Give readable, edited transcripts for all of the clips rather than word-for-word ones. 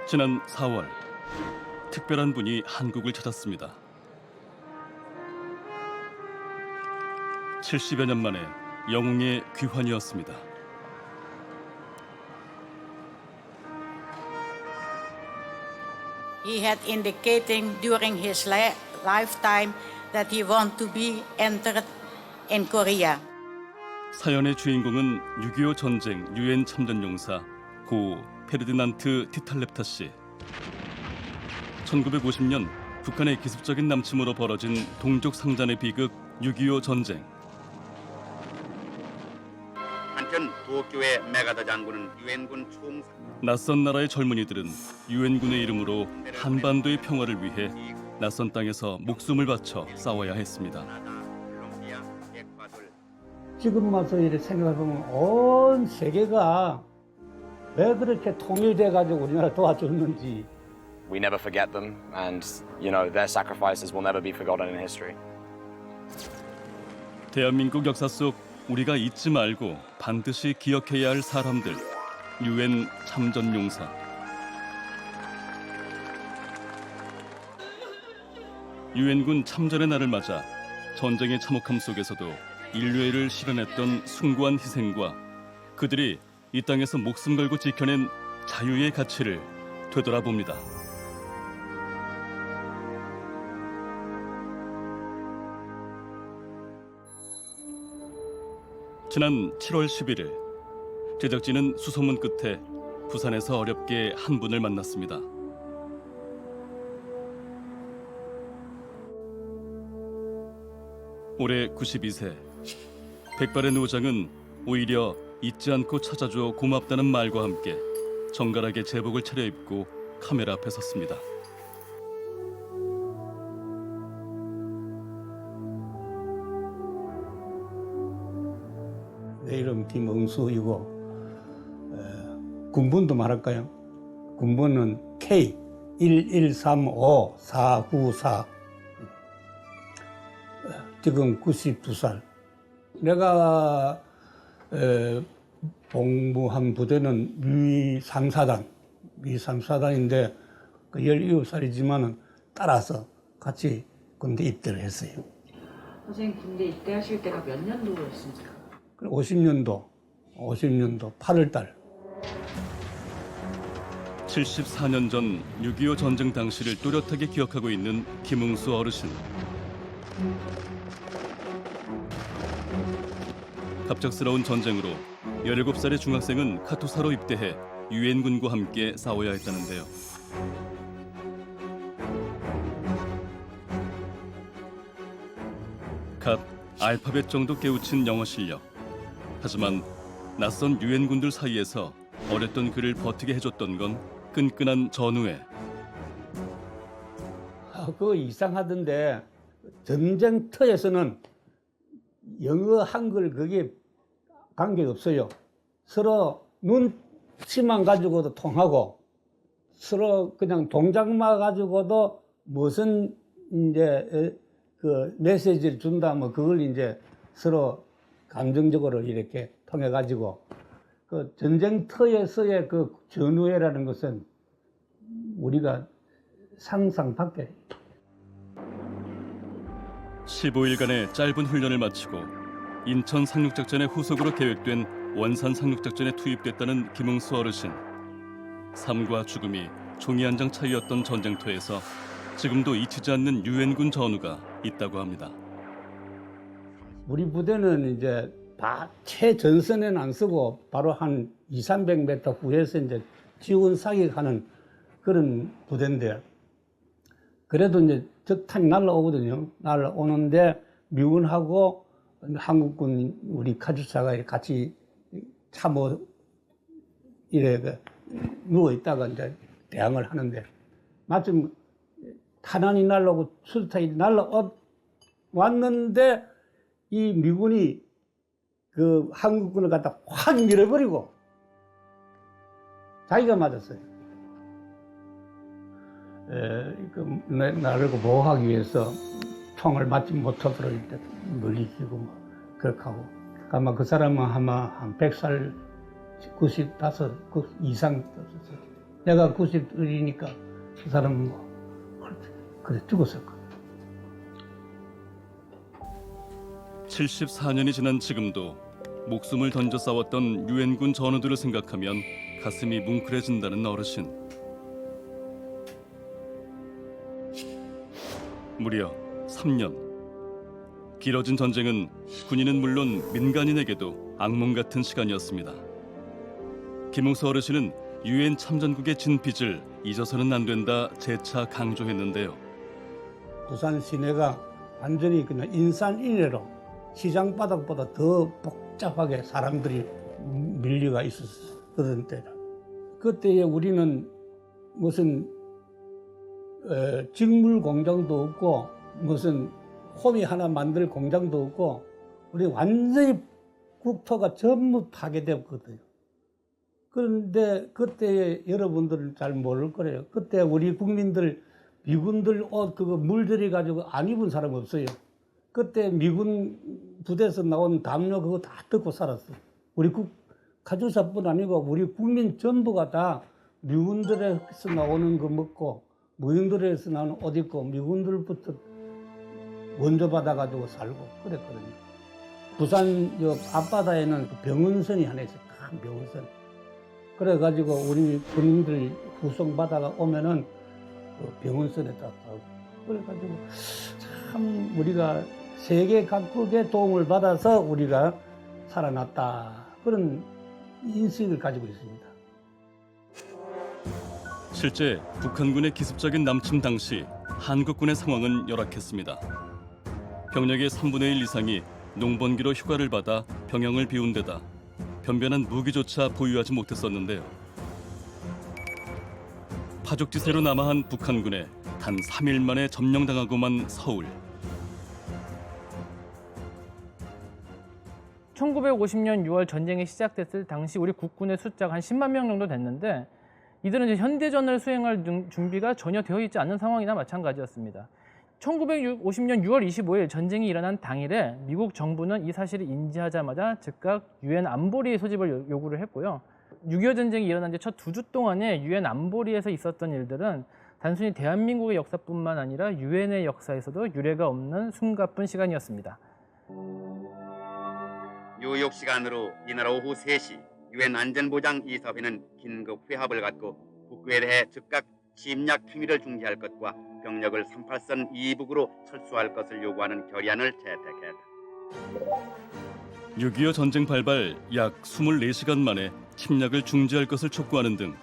지난 4월 특별한 분이 한국을 찾았습니다. 70여 년 만에 영웅의 귀환이었습니다. He had indicating during his lifetime that he want to be entered in Korea. 사연의 주인공은 6.25 전쟁 유엔 참전용사 고 페르디난트 티탈렙타 씨. 1950년 북한의 기습적인 남침으로 벌어진 동족 상잔의 비극 6.25 전쟁. 한편 도쿄의 메가다 장군은 유엔군 총사. 낯선 나라의 젊은이들은 유엔군의 이름으로 한반도의 평화를 위해 낯선 땅에서 목숨을 바쳐 싸워야 했습니다. 지금 와서 이렇게 생각해보면 온 세계가 왜 그렇게 통일돼가지고 우리나라 도와줬는지. We never forget them, and their sacrifices will never be forgotten in history. 대한민국 역사 속 우리가 잊지 말고 반드시 기억해야 할 사람들, 유엔 참전용사. 유엔군 참전의 날을 맞아 전쟁의 참혹함 속에서도 인류애를 실현했던 숭고한 희생과 그들이 이 땅에서 목숨 걸고 지켜낸 자유의 가치를 되돌아봅니다. 지난 7월 11일 제작진은 수소문 끝에 부산에서 어렵게 한 분을 만났습니다. 올해 92세 백발의 노장은 오히려 잊지 않고 찾아줘 고맙다는 말과 함께 정갈하게 제복을 차려입고 카메라 앞에 섰습니다. 내 이름 김응수이고 군번도 말할까요? 군번은 K1135494. 지금 92살. 내가 복무한 부대는 미 3사단, 미 3사단인데 그 17살이지만은 따라서 같이 군대 입대를 했어요. 선생님 군대 입대하실 때가 몇 년도였습니까? 50년도 8월달. 74년 전 6.25 전쟁 당시를 또렷하게 기억하고 있는 김응수 어르신. 갑작스러운 전쟁으로 17살의 중학생은 카투사로 입대해 유엔군과 함께 싸워야 했다는데요. 갓 알파벳 정도 깨우친 영어 실력. 하지만 낯선 유엔군들 사이에서 어렸던 그를 버티게 해줬던 건 끈끈한 전우애. 그거 이상하던데 전쟁터에서는 영어 한글 그게 관계 없어요. 서로 눈치만 가지고도 통하고 서로 그냥 동작만 가지고도 무슨 이제 그 메시지를 준다 뭐 그걸 이제 서로 감정적으로 이렇게 통해 가지고 그 전쟁터에서의 그 전우애라는 것은 우리가 상상 밖에. 15일간의 짧은 훈련을 마치고 인천 상륙작전의 후속으로 계획된 원산 상륙작전에 투입됐다는 김응수 어르신. 삶과 죽음이 종이 한 장 차이였던 전쟁터에서 지금도 잊히지 않는 유엔군 전우가 있다고 합니다. 우리 부대는 이제 최전선에는 안 쓰고 바로 한 200~300m 후에서 이제 지원 사격하는 그런 부대인데 그래도 이제 적탄이 날라오거든요. 날라오는데 미군하고 한국군 우리 카투사가 같이 참호 이래 누워 있다가 이제 대항을 하는데 마침 탄환이 날라오고 수류탄이 날라왔는데 이 미군이 그 한국군을 갖다 확 밀어버리고 자기가 맞았어요. 나를 보호하기 위해서 총을 맞지 못하도록 이렇게 물리치고 뭐 그렇게 하고 아마 그 사람은 아마 한 100살 95, 그 이상 됐었어요. 내가 90이니까 그 사람은 뭐 그래 죽었을 거야. 74년이 지난 지금도 목숨을 던져 싸웠던 유엔군 전우들을 생각하면 가슴이 뭉클해진다는 어르신. 무려 3년. 길어진 전쟁은 군인은 물론 민간인에게도 악몽 같은 시간이었습니다. 김웅수 어르신은 유엔 참전국의 진 빚을 잊어서는 안 된다 재차 강조했는데요. 부산 시내가 완전히 그냥 인산인해로 시장 바닥보다 더 복잡하게 사람들이 밀려가 있었던 때라. 그때에 우리는 무슨 직물 공장도 없고 무슨 홈이 하나 만들 공장도 없고 우리 완전히 국토가 전부 파괴되었거든요. 그런데 그때 여러분들은 잘 모를 거예요. 그때 우리 국민들 미군들 옷 그거 물들이 가지고 안 입은 사람 없어요. 그때 미군 부대에서 나온 담요 그거 다 뜯고 살았어요. 우리 가주사뿐 아니고 우리 국민 전부가 다 미군들에서 나오는 거 먹고 무인들에서 나오는 옷 입고 미군들부터 원조 받아가지고 살고 그랬거든요. 부산 앞바다에는 병원선이 하나 있어요. 큰 병원선. 그래가지고 우리 군인들 후송받아가 오면은 그 병원선에 다 가고 그래가지고 참 우리가 세계 각국의 도움을 받아서 우리가 살아났다 그런 인식을 가지고 있습니다. 실제 북한군의 기습적인 남침 당시 한국군의 상황은 열악했습니다. 병력의 3분의 1 이상이 농번기로 휴가를 받아 병영을 비운 데다 변변한 무기조차 보유하지 못했었는데요. 파죽지세로 남아한 북한군에 단 3일 만에 점령당하고만 서울. 1950년 6월 전쟁이 시작됐을 당시 우리 국군의 숫자가 한 10만 명 정도 됐는데 이들은 이제 현대전을 수행할 준비가 전혀 되어 있지 않은 상황이나 마찬가지였습니다. 1950년 6월 25일 전쟁이 일어난 당일에 미국 정부는 이 사실을 인지하자마자 즉각 유엔 안보리 소집을 요구를 했고요. 6.25 전쟁이 일어난 지 첫 2주 동안에 유엔 안보리에서 있었던 일들은 단순히 대한민국의 역사뿐만 아니라 유엔의 역사에서도 유례가 없는 숨가쁜 시간이었습니다. 뉴욕 시간으로 이날 오후 3시 유엔 안전보장 이사회는 긴급 회합을 갖고 북괴에 대해 즉각 침략 행위를 중지할 것과 병력을 38선 이북으로 철수할 것을 요구하는 결의안을 채택했다. 6.25 전쟁 발발 약 24시간 만에 침략을 중지할 것을 촉구하는 등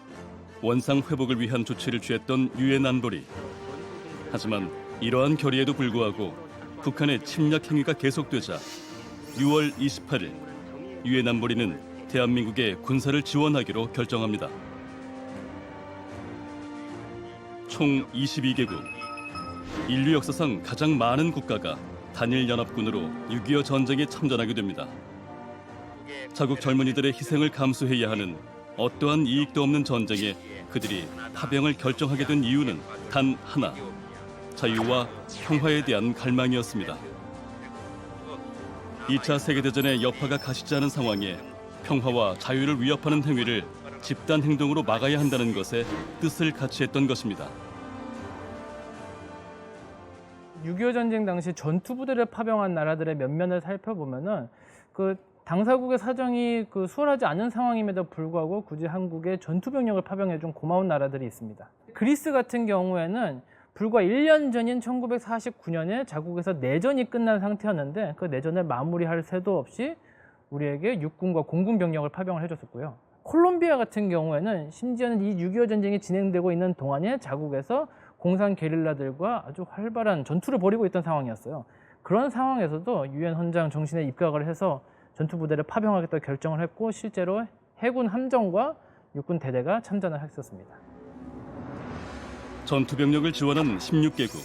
원상 회복을 위한 조치를 취했던 유엔 안보리. 하지만 이러한 결의에도 불구하고 북한의 침략 행위가 계속되자 6월 28일 유엔 안보리는 대한민국의 군사를 지원하기로 결정합니다. 총 22개국, 인류 역사상 가장 많은 국가가 단일 연합군으로 6.25 전쟁에 참전하게 됩니다. 자국 젊은이들의 희생을 감수해야 하는 어떠한 이익도 없는 전쟁에 그들이 파병을 결정하게 된 이유는 단 하나, 자유와 평화에 대한 갈망이었습니다. 2차 세계대전의 여파가 가시지 않은 상황에 평화와 자유를 위협하는 행위를 집단 행동으로 막아야 한다는 것에 뜻을 같이 했던 것입니다. 6.25 전쟁 당시 전투부대를 파병한 나라들의 면면을 살펴보면은 그 당사국의 사정이 수월하지 않은 상황임에도 불구하고 굳이 한국에 전투병력을 파병해준 고마운 나라들이 있습니다. 그리스 같은 경우에는 불과 1년 전인 1949년에 자국에서 내전이 끝난 상태였는데 그 내전을 마무리할 새도 없이 우리에게 육군과 공군 병력을 파병을 해줬었고요. 콜롬비아 같은 경우에는 심지어는 이 6.25 전쟁이 진행되고 있는 동안에 자국에서 공산 게릴라들과 아주 활발한 전투를 벌이고 있던 상황이었어요. 그런 상황에서도 유엔 헌장 정신에 입각을 해서 전투부대를 파병하겠다 결정을 했고 실제로 해군 함정과 육군 대대가 참전을 했었습니다. 전투병력을 지원한 16개국,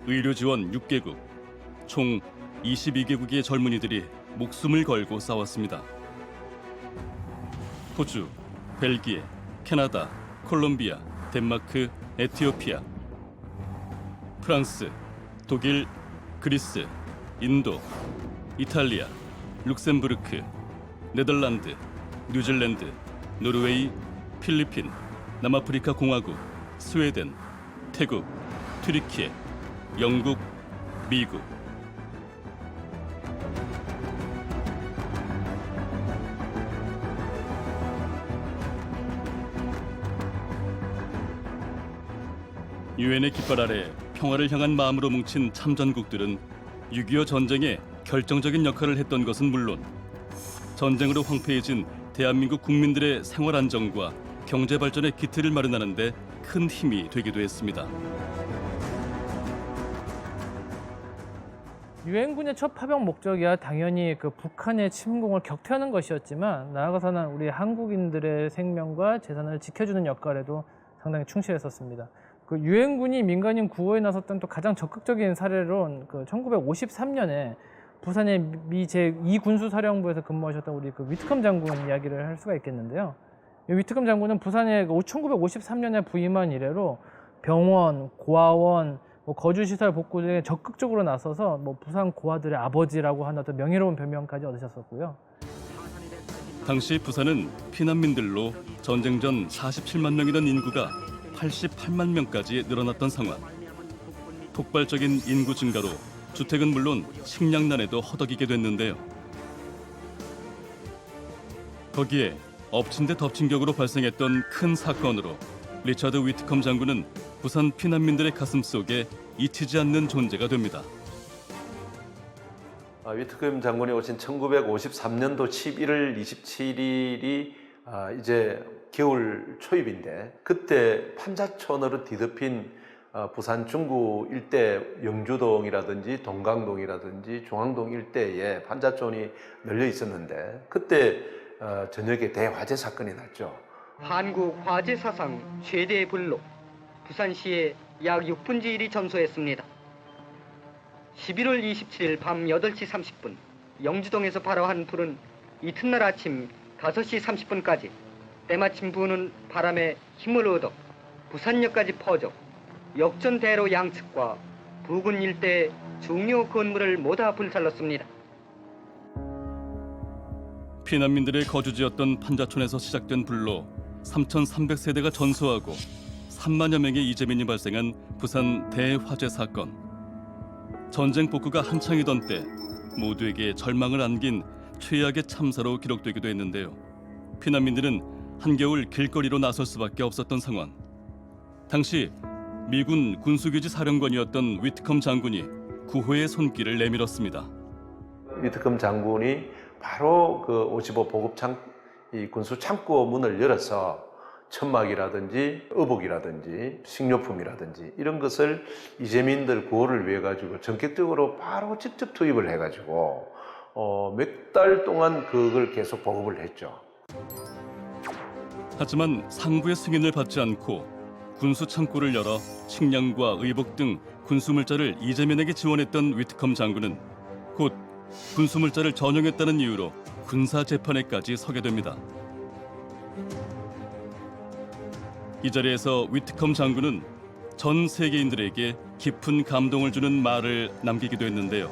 의료 지원 6개국, 총 22개국의 젊은이들이 목숨을 걸고 싸웠습니다. 호주, 벨기에, 캐나다, 콜롬비아, 덴마크, 에티오피아, 프랑스, 독일, 그리스, 인도, 이탈리아, 룩셈부르크, 네덜란드, 뉴질랜드, 노르웨이, 필리핀, 남아프리카 공화국, 스웨덴, 태국, 튀르키예, 영국, 미국. 유엔의 깃발 아래 평화를 향한 마음으로 뭉친 참전국들은 6.25 전쟁에 결정적인 역할을 했던 것은 물론 전쟁으로 황폐해진 대한민국 국민들의 생활 안정과 경제 발전의 기틀을 마련하는 데 큰 힘이 되기도 했습니다. 유엔군의 첫 파병 목적이야 당연히 그 북한의 침공을 격퇴하는 것이었지만 나아가서는 우리 한국인들의 생명과 재산을 지켜주는 역할에도 상당히 충실했었습니다. 그 유엔군이 민간인 구호에 나섰던 또 가장 적극적인 사례로는 그 1953년에 부산의 미 제2 군수사령부에서 근무하셨던 우리 그 위트컴 장군 이야기를 할 수가 있겠는데요. 이 위트컴 장군은 부산에 1953년에 부임한 이래로 병원, 고아원, 거주시설 복구 등에 적극적으로 나서서 부산 고아들의 아버지라고 하는 어떤 명예로운 별명까지 얻으셨었고요. 당시 부산은 피난민들로 전쟁 전 47만 명이던 인구가 88만 명까지 늘어났던 상황. 폭발적인 인구 증가로 주택은 물론 식량난에도 허덕이게 됐는데요. 거기에 엎친 데 덮친 격으로 발생했던 큰 사건으로 리차드 위트컴 장군은 부산 피난민들의 가슴 속에 잊히지 않는 존재가 됩니다. 위트컴 장군이 오신 1953년도 11월 27일이 이제 겨울 초입인데 그때 판자촌으로 뒤덮인 부산 중구 일대 영주동이라든지 동강동이라든지 중앙동 일대에 판자촌이 널려 있었는데 그때 저녁에 대화재 사건이 났죠. 한국 화재 사상 최대 불로 부산시에 약 6분의 1이 전소했습니다. 11월 27일 밤 8시 30분 영주동에서 발화한 불은 이튿날 아침 5시 30분까지 때마침 부는 바람에 힘을 얻어 부산역까지 퍼져 역전대로 양측과 부근 일대의 중요 건물을 모두 불살랐습니다. 피난민들의 거주지였던 판자촌에서 시작된 불로 3,300세대가 전소하고 3만여 명의 이재민이 발생한 부산 대화재 사건. 전쟁 복구가 한창이던 때 모두에게 절망을 안긴 최악의 참사로 기록되기도 했는데요. 피난민들은 한겨울 길거리로 나설 수밖에 없었던 상황. 당시 미군 군수교지 사령관이었던 위트컴 장군이 구호의 손길을 내밀었습니다. 위트컴 장군이 바로 그 55 보급창 이 군수 창고 문을 열어서 천막이라든지 어복이라든지 식료품이라든지 이런 것을 이재민들 구호를 위해 가지고 전격적으로 바로 직접 투입을 해 가지고 몇 달 동안 그걸 계속 보급을 했죠. 하지만 상부의 승인을 받지 않고 군수 창고를 열어 식량과 의복 등 군수 물자를 이재민에게 지원했던 위트컴 장군은 곧 군수 물자를 전용했다는 이유로 군사 재판에까지 서게 됩니다. 이 자리에서 위트컴 장군은 전 세계인들에게 깊은 감동을 주는 말을 남기기도 했는데요.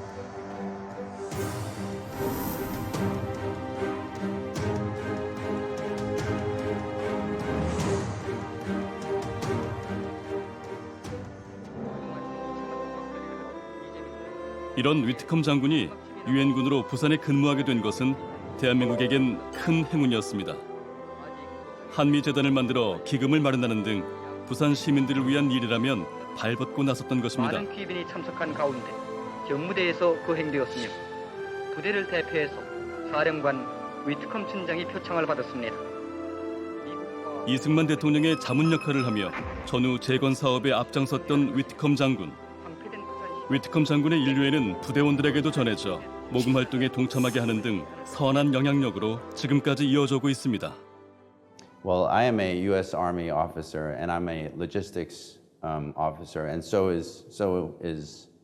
이런 위트컴 장군이 유엔군으로 부산에 근무하게 된 것은 대한민국에겐 큰 행운이었습니다. 한미재단을 만들어 기금을 마련하는 등 부산 시민들을 위한 일이라면 발벗고 나섰던 것입니다. 많은 귀빈이 참석한 가운데 경무대에서 거행되었으며 부대를 대표해서 사령관 위트컴 춘장이 표창을 받았습니다. 이승만 대통령의 자문 역할을 하며 전후 재건 사업에 앞장섰던 위트컴 장군. 위트컴 장군의 인류에는 부대원들에게도 전해져 모금 활동에 동참하게 하는 등 선한 영향력으로 지금까지 이어져오고 있습니다. Well, I am a U.S. Army officer, and I'm a logistics officer, and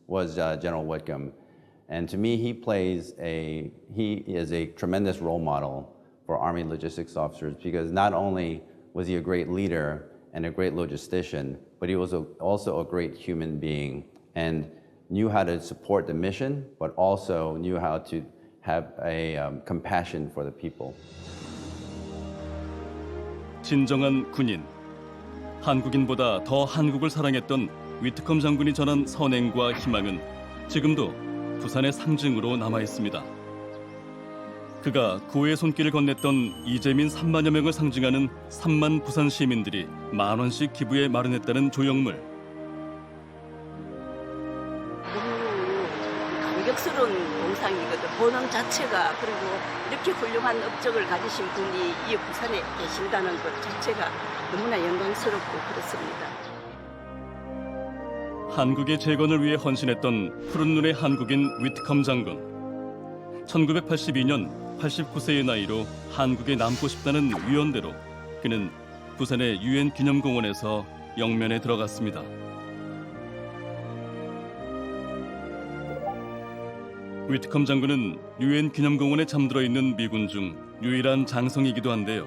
was General Whitcomb. And to me, he is a tremendous role model for Army logistics officers because not only was he a great leader and a great logistician, but he was also a great human being and knew how to support the mission, but also knew how to have a compassion for the people. 진정한 군인, 한국인보다 더 한국을 사랑했던 위트컴 장군이 전한 선행과 희망은 지금도 부산의 상징으로 남아 있습니다. 그가 구호의 손길을 건넸던 이재민 3만여 명을 상징하는 3만 부산 시민들이 10,000원씩 기부에 마련했다는 조형물. 너무 감격스러운 동상이거든. 본원 자체가. 그리고 이렇게 훌륭한 업적을 가지신 분이 이 부산에 계신다는 것 자체가 너무나 영광스럽고 그렇습니다. 한국의 재건을 위해 헌신했던 푸른 눈의 한국인 위트컴 장군. 1982년 89세의 나이로 한국에 남고 싶다는 위원대로 그는 부산의 유엔 기념공원에서 영면에 들어갔습니다. 위트컴 장군은 유엔 기념공원에 잠들어 있는 미군 중 유일한 장성이기도 한데요.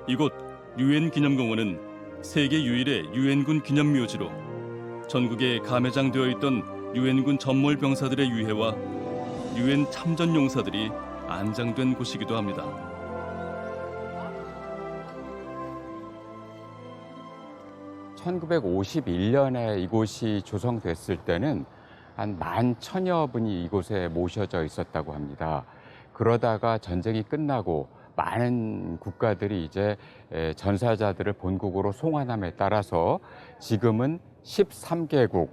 이곳 유엔 기념공원은 세계 유일의 유엔군 기념묘지로 전국에 감회장되어 있던 유엔군 전몰 병사들의 유해와 유엔 참전 용사들이 안장된 곳이기도 합니다. (1951년에) 이곳이 조성됐을 때는 한 11,000여 분이 이곳에 모셔져 있었다고 합니다. 그러다가 전쟁이 끝나고 많은 국가들이 이제 전사자들을 본국으로 송환함에 따라서 지금은 13개국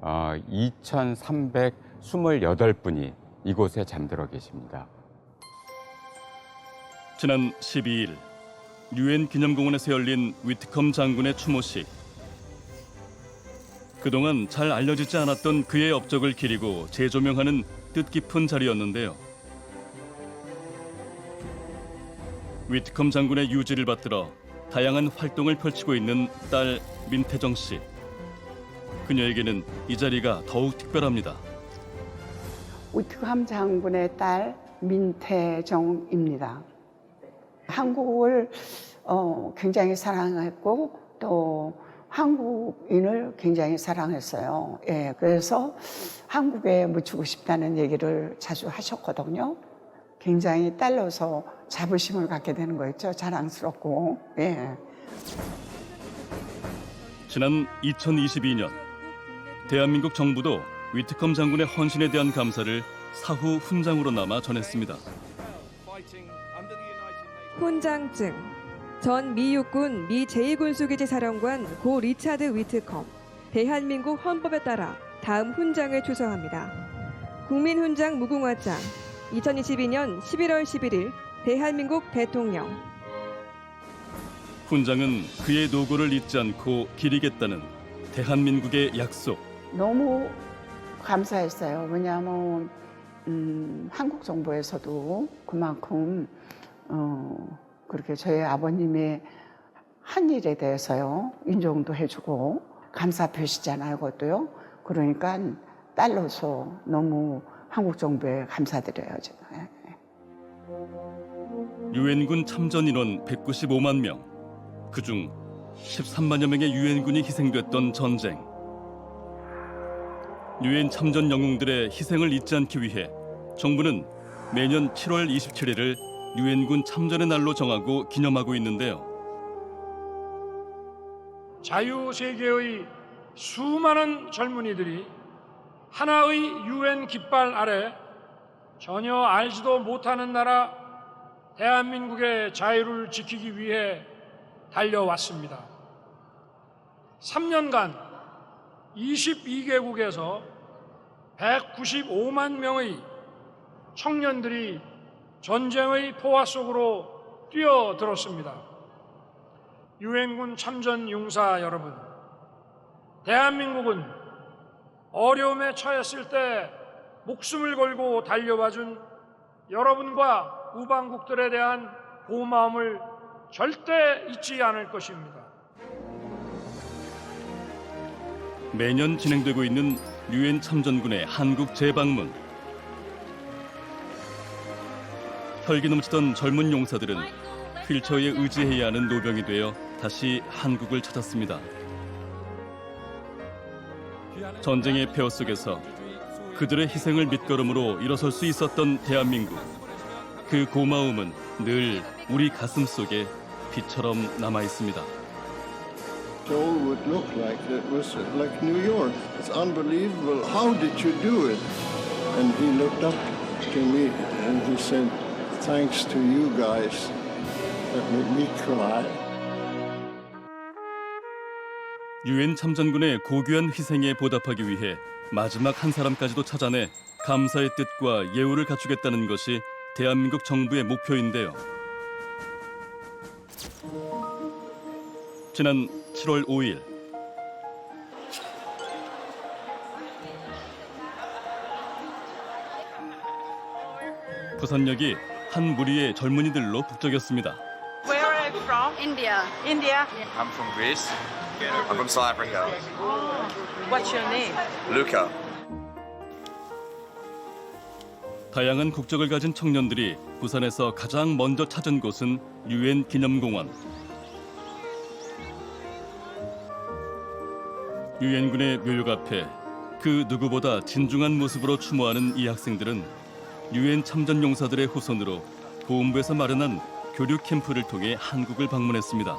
2,328분이 이곳에 잠들어 계십니다. 지난 12일 유엔 기념공원에서 열린 위트컴 장군의 추모식. 그동안 잘 알려지지 않았던 그의 업적을 기리고 재조명하는 뜻깊은 자리였는데요. 위트컴 장군의 유지를 받들어 다양한 활동을 펼치고 있는 딸 민태정 씨. 그녀에게는 이 자리가 더욱 특별합니다. 위트컴 장군의 딸 민태정입니다. 한국을 굉장히 사랑했고 또 한국인을 굉장히 사랑했어요. 예, 그래서 한국에 묻히고 싶다는 얘기를 자주 하셨거든요. 굉장히 딸로서 자부심을 갖게 되는 거 있죠. 자랑스럽고. 예. 지난 2022년 대한민국 정부도 위트컴 장군의 헌신에 대한 감사를 사후 훈장으로 남아 전했습니다. 훈장증 전 미 육군 미 제2군수기지 사령관 고 리차드 위트컴 대한민국 헌법에 따라 다음 훈장을 추서합니다. 국민훈장 무궁화장 2022년 11월 11일 대한민국 대통령. 훈장은 그의 노고를 잊지 않고 기리겠다는 대한민국의 약속. 너무 감사했어요. 왜냐하면 한국 정부에서도 그만큼 그렇게 저희 아버님의 한 일에 대해서요 인정도 해주고 감사 표시잖아요, 그것도요. 그러니까 딸로서 너무 한국 정부에 감사드려요, 제가. 유엔군 참전 인원 195만 명, 그중 13만여 명의 유엔군이 희생됐던 전쟁. 유엔 참전 영웅들의 희생을 잊지 않기 위해 정부는 매년 7월 27일을 유엔군 참전의 날로 정하고 기념하고 있는데요. 자유세계의 수많은 젊은이들이 하나의 유엔 깃발 아래 전혀 알지도 못하는 나라 대한민국의 자유를 지키기 위해 달려왔습니다. 3년간 22개국에서 195만 명의 청년들이 전쟁의 포화 속으로 뛰어들었습니다. 유엔군 참전 용사 여러분, 대한민국은 어려움에 처했을 때 목숨을 걸고 달려와준 여러분과 우방국들에 대한 고마움을 절대 잊지 않을 것입니다. 매년 진행되고 있는 유엔 참전군의 한국 재방문. 혈기 넘치던 젊은 용사들은 휠체어에 의지해야 하는 노병이 되어 다시 한국을 찾았습니다. 전쟁의 폐허 속에서 그들의 희생을 밑거름으로 일어설 수 있었던 대한민국. 그 고마움은 늘 우리 가슴 속에 빛처럼 남아 있습니다. Seoul would look like. It was like New York. It's unbelievable. How did you do it? And he looked up to me and he said, thanks to you guys. That made me cry. 유엔 참전군의 고귀한 희생에 보답하기 위해 마지막 한 사람까지도 찾아내 감사의 뜻과 예우를 갖추겠다는 것이 대한민국 정부의 목표인데요. 지난 7월 5일 부산역이 한 무리의 젊은이들로 북적였습니다. Where are you from? India. India? I'm from Greece. I'm from South Africa. What's your name? Luca. 다양한 국적을 가진 청년들이 부산에서 가장 먼저 찾은 곳은 유엔 기념공원. 유엔군의 묘역 앞에 그 누구보다 진중한 모습으로 추모하는 이 학생들은 유엔 참전 용사들의 후손으로 보훈부에서 마련한 교류 캠프를 통해 한국을 방문했습니다.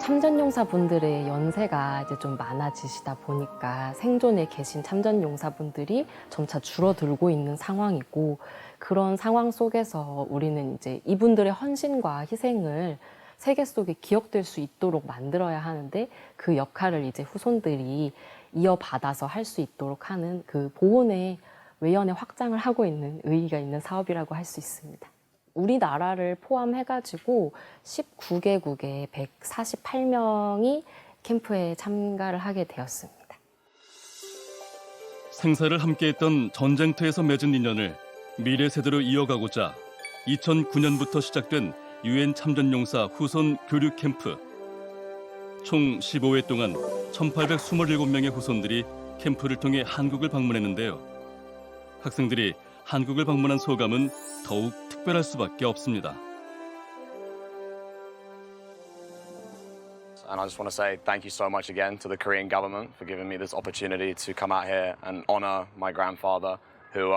참전용사분들의 연세가 이제 좀 많아지시다 보니까 생존에 계신 참전용사분들이 점차 줄어들고 있는 상황이고, 그런 상황 속에서 우리는 이제 이분들의 헌신과 희생을 세계 속에 기억될 수 있도록 만들어야 하는데, 그 역할을 이제 후손들이 이어받아서 할 수 있도록 하는 그 보훈의 외연의 확장을 하고 있는 의의가 있는 사업이라고 할 수 있습니다. 우리나라를 포함해가지고 19개국에 148명이 캠프에 참가를 하게 되었습니다. 생사를 함께했던 전쟁터에서 맺은 인연을 미래 세대로 이어가고자 2009년부터 시작된 유엔 참전용사 후손 교류 캠프. 총 15회 동안 1827명의 후손들이 캠프를 통해 한국을 방문했는데요. 학생들이 한국을 방문한 소감은 더욱 특별할 수밖에 없습니다. And I just want to say thank you so much again to the Korean government for giving me this opportunity to come out here and honor my grandfather, who,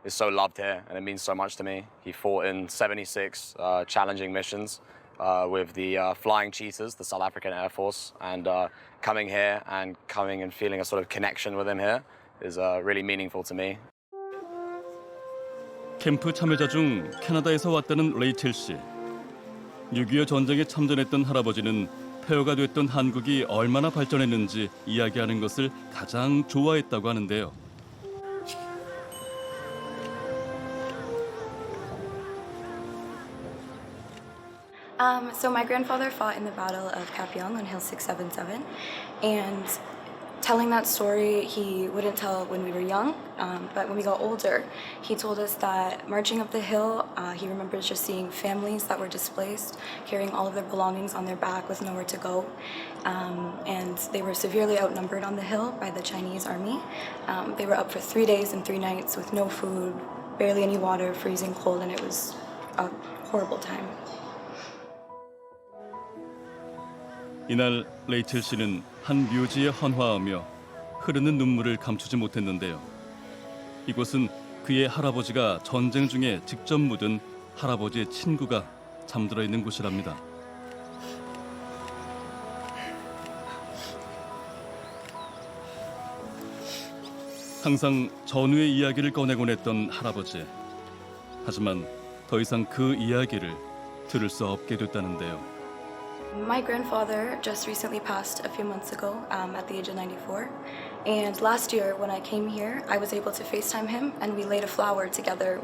is so loved here, and it means so much to me. He fought in 76 challenging missions with the Flying Cheetahs, the South African Air Force, and coming here and feeling a sort of connection with him here is really meaningful to me. 캠프 참여자 중 캐나다에서 왔다는 레이첼 씨. 6.25 전쟁에 참전했던 할아버지는 폐허가 됐던 한국이 얼마나 발전했는지 이야기하는 것을 가장 좋아했다고 하는데요. So my grandfather fought in the Battle of Kapyong on Hill 677, and telling that story he wouldn't tell when we were young, but when we got older, he told us that marching up the hill, he remembers just seeing families that were displaced, carrying all of their belongings on their back with nowhere to go, and they were severely outnumbered on the hill by the Chinese army. They were up for 3 days and 3 nights with no food, barely any water, freezing cold, and it was a horrible time. 이날 레이첼 씨는 한 묘지에 헌화하며 흐르는 눈물을 감추지 못했는데요. 이곳은 그의 할아버지가 전쟁 중에 직접 묻은 할아버지의 친구가 잠들어 있는 곳이랍니다. 항상 전후의 이야기를 꺼내곤 했던 할아버지. 하지만 더 이상 그 이야기를 들을 수 없게 됐다는데요. My grandfather just recently passed a few months ago at the age of 94. And last year when I came here, I was able to FaceTime him and we laid a flower together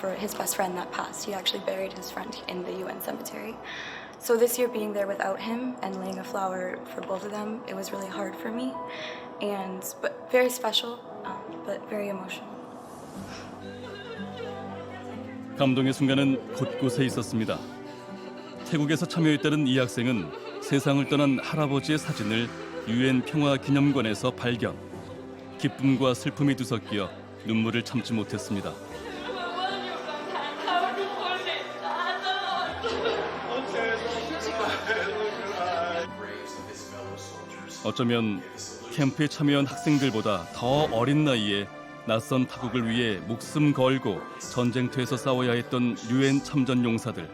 for his best friend that passed. He actually buried his friend in the UN cemetery. So this year being there without him and laying a flower for both of them, it was really hard for me. But very special, but very emotional. 감동의 순간은 곳곳에 있었습니다. 태국에서 참여했다는 이 학생은 세상을 떠난 할아버지의 사진을 유엔 평화기념관에서 발견. 기쁨과 슬픔이 뒤섞여 눈물을 참지 못했습니다. 어쩌면 캠프에 참여한 학생들보다 더 어린 나이에 낯선 타국을 위해 목숨 걸고 전쟁터에서 싸워야 했던 유엔 참전 용사들.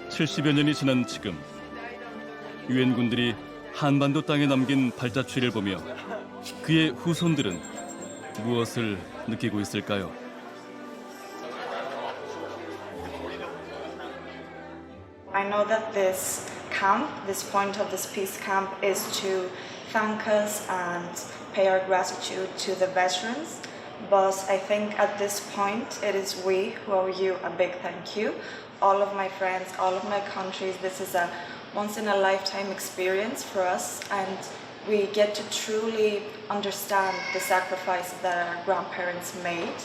70여 년이 지난 지금 유엔군들이 한반도 땅에 남긴 발자취를 보며 그의 후손들은 무엇을 느끼고 있을까요? I know that this camp, this point of this peace camp, is to thank us and pay our gratitude to the veterans. But I think at this point, it is we who owe you a big thank you. All of my friends, all of my countries, this is a once-in-a-lifetime experience for us, and we get to truly understand the sacrifices that our grandparents made.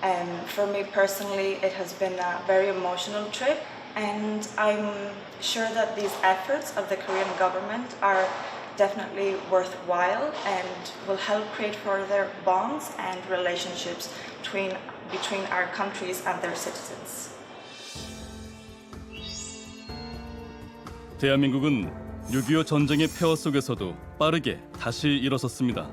And for me personally, it has been a very emotional trip, and I'm sure that these efforts of the Korean government are definitely worthwhile and will help create further bonds and relationships between our countries and their citizens. 대한민국은 6.25 전쟁의 폐허 속에서도 빠르게 다시 일어섰습니다.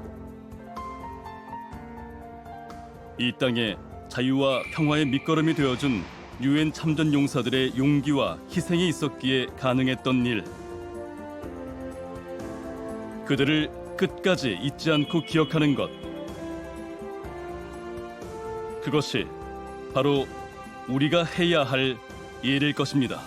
이 땅에 자유와 평화의 밑거름이 되어준 유엔 참전 용사들의 용기와 희생이 있었기에 가능했던 일. 그들을 끝까지 잊지 않고 기억하는 것. 그것이 바로 우리가 해야 할 일일 것입니다.